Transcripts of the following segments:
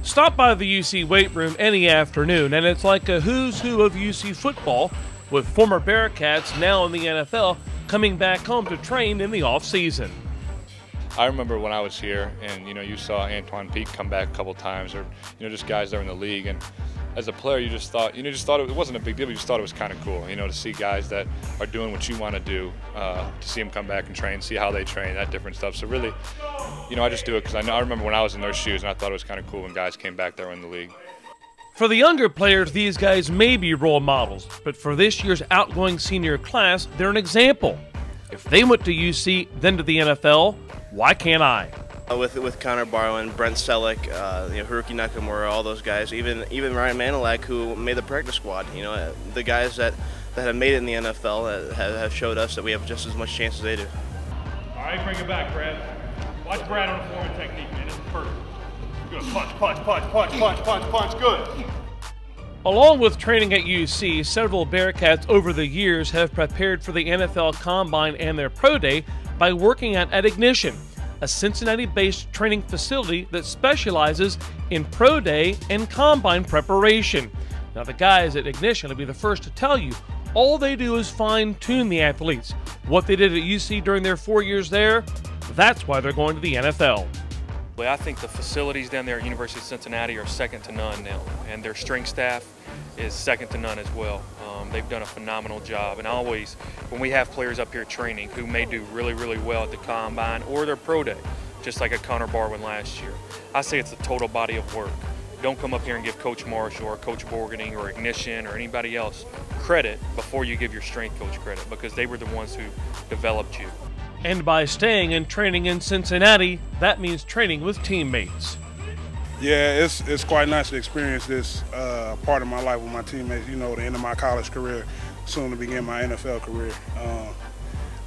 Stop by the UC weight room any afternoon, and it's like a who's who of UC football, with former Bearcats now in the NFL coming back home to train in the off-season. I remember when I was here, and you saw Antoine Peak come back a couple times, or just guys that were in the league, and as a player, you just thought it wasn't a big deal. You just thought it was kind of cool, to see guys that are doing what you want to do, to see them come back and train, see how they train, that different stuff. So really, I just do it because I remember when I was in their shoes, and I thought it was kind of cool when guys came back there in the league. For the younger players, these guys may be role models, but for this year's outgoing senior class, they're an example. If they went to UC, then to the NFL, why can't I? With Connor Barwin, Brent Selleck, Haruki Nakamura, all those guys, even Ryan Manilak, who made the practice squad. The guys that have made it in the NFL have showed us that we have just as much chance as they do. All right, bring it back, Brad. Watch Brad on the forward technique, man. This is perfect. Good. Punch, punch, punch, punch, punch, punch, punch. Good. Along with training at UC, several Bearcats over the years have prepared for the NFL Combine and their Pro Day by working at Ignition, a Cincinnati-based training facility that specializes in Pro Day and Combine preparation. Now, the guys at Ignition will be the first to tell you all they do is fine-tune the athletes. What they did at UC during their 4 years there, that's why they're going to the NFL. I think the facilities down there at University of Cincinnati are second to none now, and their strength staff is second to none as well. They've done a phenomenal job, and always, when we have players up here training who may do really, really well at the Combine or their Pro Day, just like a Connor Barwin last year, I say it's a total body of work. Don't come up here and give Coach Marshall or Coach Borgening or Ignition or anybody else credit before you give your strength coach credit, because they were the ones who developed you. And by staying and training in Cincinnati, that means training with teammates. Yeah, it's quite nice to experience this part of my life with my teammates. The end of my college career, soon to begin my NFL career,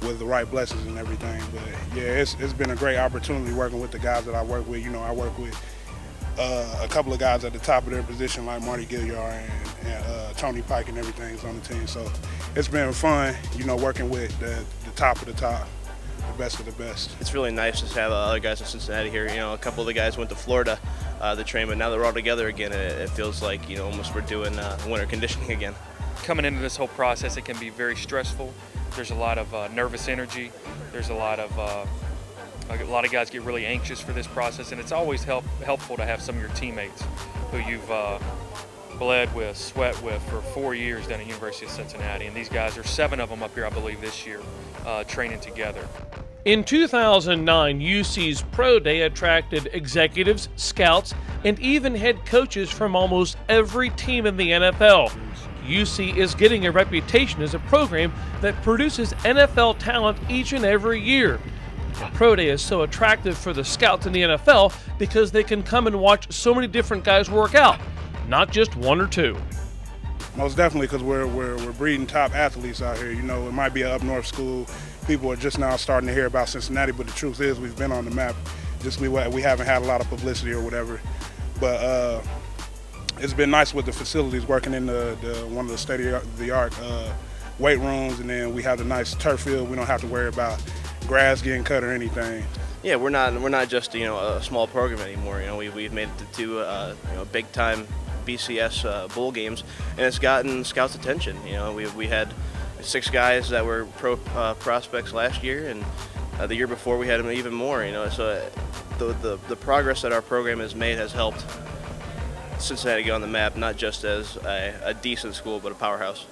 with the right blessings and everything. But yeah, it's been a great opportunity working with the guys that I work with. I work with a couple of guys at the top of their position, like Marty Gilliard and Tony Pike and everything is on the team. So it's been fun, working with the top of the top. The best of the best. It's really nice to have other guys in Cincinnati here. A couple of the guys went to Florida to train, but now that we're all together again, it feels like almost we're doing winter conditioning again. Coming into this whole process, it can be very stressful. There's a lot of nervous energy. There's a lot of guys get really anxious for this process, and it's always helpful to have some of your teammates who you've bled with, sweat with for 4 years down at University of Cincinnati, and these guys, there's 7 of them up here, I believe, this year, training together. In 2009, UC's Pro Day attracted executives, scouts, and even head coaches from almost every team in the NFL. UC is getting a reputation as a program that produces NFL talent each and every year. The Pro Day is so attractive for the scouts in the NFL because they can come and watch so many different guys work out, not just 1 or 2. Most definitely, because we're breeding top athletes out here. It might be an up north school. People are just now starting to hear about Cincinnati, but the truth is we've been on the map. Just we haven't had a lot of publicity or whatever. But it's been nice with the facilities, working in one of the state-of-the-art weight rooms, and then we have a nice turf field. We don't have to worry about grass getting cut or anything. Yeah, we're not just a small program anymore. We've made it to 2 big-time BCS bowl games, and it's gotten scouts' attention. We had 6 guys that were pro prospects last year, and the year before we had them even more. So the progress that our program has made has helped Cincinnati get on the map, not just as a decent school, but a powerhouse.